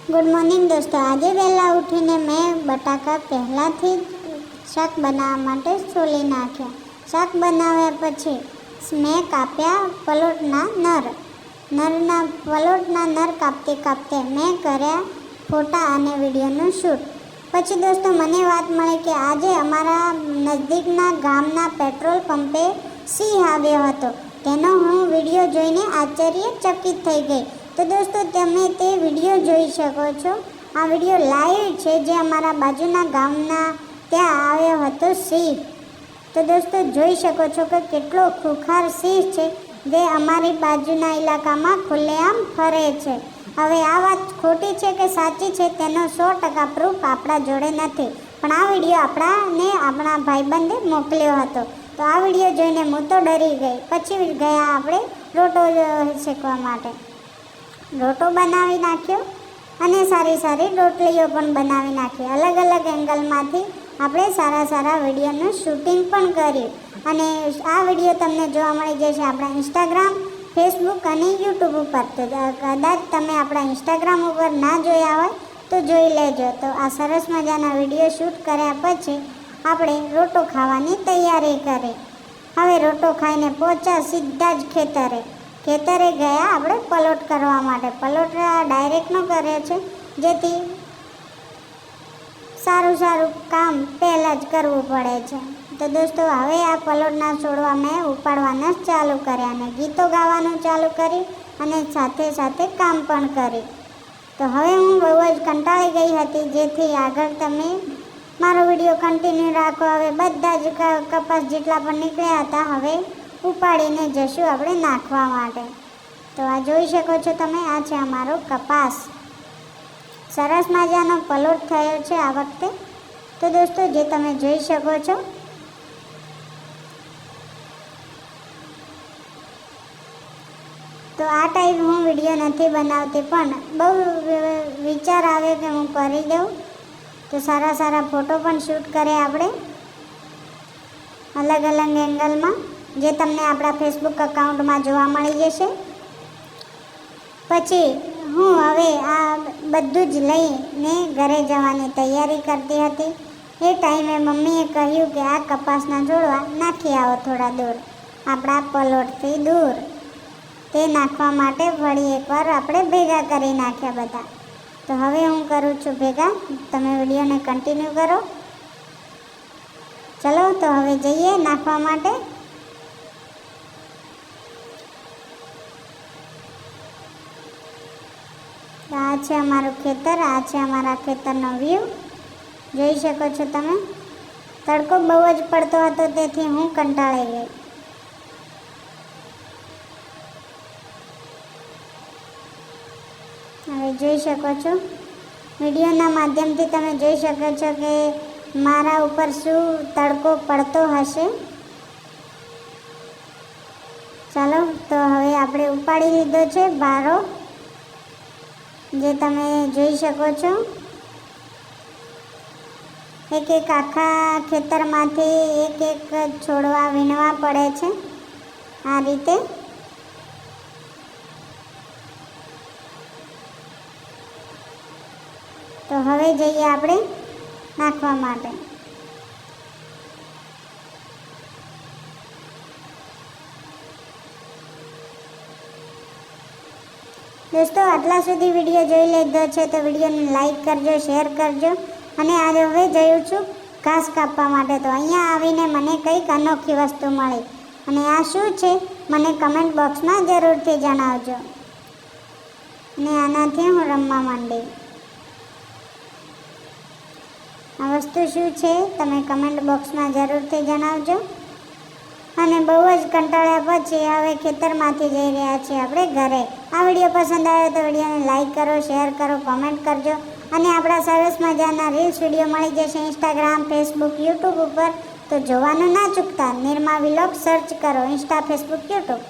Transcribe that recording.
Good morning દોસ્તો, આજે વહેલા ઉઠીને મેં બટાકા પહેલાંથી શાક બનાવવા માટે છોલી નાખ્યા. શાક બનાવ્યા પછી મેં કાપ્યા પલોટના નર કાપતે મેં કર્યા ફોટા અને વિડીયોનું શૂટ. પછી દોસ્તો મને વાત મળી કે આજે અમારા નજદીકના ગામના પેટ્રોલ પંપે સિંહ આવ્યો હતો. તેનો હું વિડીયો જોઈને આશ્ચર્યચકિત થઈ ગઈ. તો દોસ્તો તમે તે વિડીયો જોઈ શકો છો. આ વિડીયો લાઈવ છે જે અમારા બાજુના ગામના ત્યાં આવ્યો હતો સિંહ. તો દોસ્તો જોઈ શકો છો કે કેટલો ખુખાર સિંહ છે જે અમારી બાજુના ઇલાકામાં ખુલ્લેઆમ ફરે છે. હવે આ વાત ખોટી છે કે સાચી છે તેનો 100% પ્રૂફ આપણા જોડે નથી, પણ આ વિડીયો આપણા ભાઈબંધે મોકલ્યો હતો. તો આ વિડીયો જોઈને હું તો ડરી ગઈ. પછી ગયા આપણે રોટો શેકવા માટે. રોટો બનાવી નાખ્યો અને સારી રોટલીઓ પણ બનાવી નાખી. અલગ અલગ એંગલમાંથી આપણે સારા વિડીયોનું શૂટિંગ પણ કર્યું. અને આ વિડીયો તમને જોવા મળી જશે આપણા ઇન્સ્ટાગ્રામ, ફેસબુક અને યુટ્યુબ ઉપર. તો કદાચ તમે આપણા ઇન્સ્ટાગ્રામ ઉપર ના જોયા હોય તો જોઈ લેજો. તો આ સરસ મજાના વિડીયો શૂટ કર્યા પછી આપણે રોટો ખાવાની તૈયારી કરી. હવે રોટો ખાઈને પહોંચ્યા સીધા જ ખેતરે ગયા આપણે પલોટ કરવા માટે. પલોટ ડાયરેક્ટનો કરે છે જેથી સારું કામ પહેલાં જ કરવું પડે છે. તો દોસ્તો હવે આ પલોટના છોડવા મેં ઉપાડવાના ચાલુ કર્યા અને ગીતો ગાવાનું ચાલુ કરી અને સાથે કામ પણ કરી. તો હવે હું બહુ જ કંટાળી ગઈ હતી, જેથી આગળ તમે મારો વિડીયો કન્ટિન્યુ રાખો. હવે બધા જ કપાસ જેટલા પણ નીકળ્યા હતા હવે ઉપાડીને જશું આપણે નાખવા માટે. તો આ જોઈ શકો છો તમે, આ છે અમારો કપાસ. સરસ મજાનો પલોટ થયો છે આ વખતે. તો દોસ્તો જે તમે જોઈ શકો છો તો આ ટાઈપ હું વિડીયો નથી બનાવતી, પણ બહુ વિચાર આવે કે હું કરી દઉં. તો સારા ફોટો પણ શૂટ કરે આપણે અલગ એંગલમાં, જે તમને આપણા ફેસબુક અકાઉન્ટમાં જોવા મળી જશે. પછી હું હવે આ બધું જ લઈને ઘરે જવાની તૈયારી કરતી હતી. એ ટાઈમે મમ્મીએ કહ્યું કે આ કપાસના છોડવા નાખી આવો થોડા દૂર, આપણા પલોટથી દૂર. તે નાખવા માટે ફરી એકવાર આપણે ભેગા કરી નાખ્યા બધા. તો હવે હું કરું છું ભેગા, તમે વિડીયોને કન્ટિન્યુ કરો. ચલો તો હવે જઈએ નાખવા માટે. આ છે અમારું ખેતર, આ છે અમારા ખેતરનો વ્યૂ. જોઈ શકો છો તમે. તડકો બહુ જ પડતો હતો તેથી હું કંટાળી ગઈ. હવે જોઈ શકો છો વિડીયોના માધ્યમથી તમે જોઈ શકો છો કે મારા ઉપર શું તડકો પડતો હશે. ચાલો તો હવે આપણે ઉપાડી લીધો છે બારો, જે તમે જોઈ શકો છો. એક આખા ખેતરમાંથી એક છોડવા વીણવા પડે છે આ રીતે. તો હવે જઈએ આપણે નાખવા માટે. દોસ્તો આટલા સુધી વિડીયો જોઈ લીધો છે તો વિડીયોને લાઈક કરજો, શેર કરજો. અને આજે હવે જયું છું ઘાસ કાપવા માટે. તો અહીંયા આવીને મને કંઈક અનોખી વસ્તુ મળી, અને આ શું છે મને કમેન્ટ બોક્સમાં જરૂરથી જણાવજો. અને આનાથી હું રમવા માંડી. આ વસ્તુ શું છે તમે કમેન્ટ બોક્સમાં જરૂરથી જણાવજો. અને બહુ જ કંટાળ્યા પછી હવે ખેતરમાંથી જઈ રહ્યા છીએ આપણે ઘરે. આ વિડીયો પસંદ આવ્યો તો વિડીયોને લાઈક કરો, શેર કરો, કમેન્ટ કરજો. અને આપણા સરસ મજાના રીલ્સ વિડીયો મળી જશે ઇન્સ્ટાગ્રામ, ફેસબુક, યુટ્યુબ ઉપર. તો જોવાનું ના ચૂકતા. નિરમા વિલોગ સર્ચ કરો ઇન્સ્ટા, ફેસબુક, યુટ્યુબ.